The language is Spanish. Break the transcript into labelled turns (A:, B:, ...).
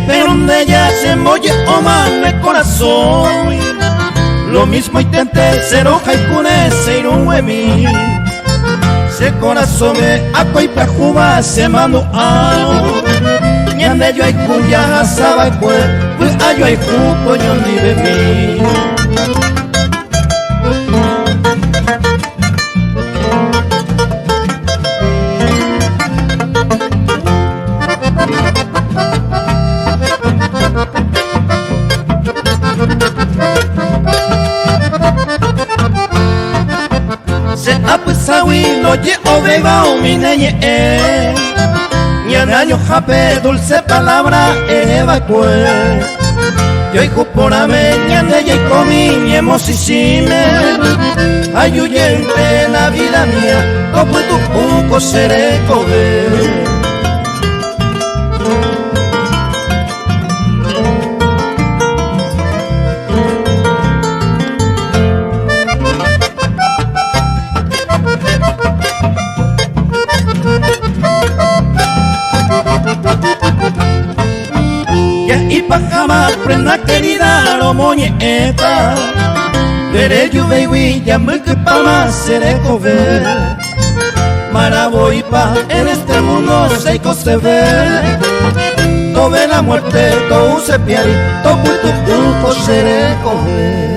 A: pero donde ella se molle o mal el corazón. Lo mismo intenté ser hoja y cune ser un hueví. Se corazón me aco y pajuba se mando a ñande yo hay cuya saba pues ayo hay cupo yo ni bebí. Se apusawi no ye ovega o mi neye ñanaño jape dulce palabra evacue yo y cuporame ñande ye comi ñemo sisime ayuyente la vida mía como tu puco seré coge. Y pa' jamás prenda querida lo moñeta veré yo baby ya me que pa' más seré cover maraboipa en este mundo seiko se ve todo ve la muerte todo se pierde todo tu culpo seré cover.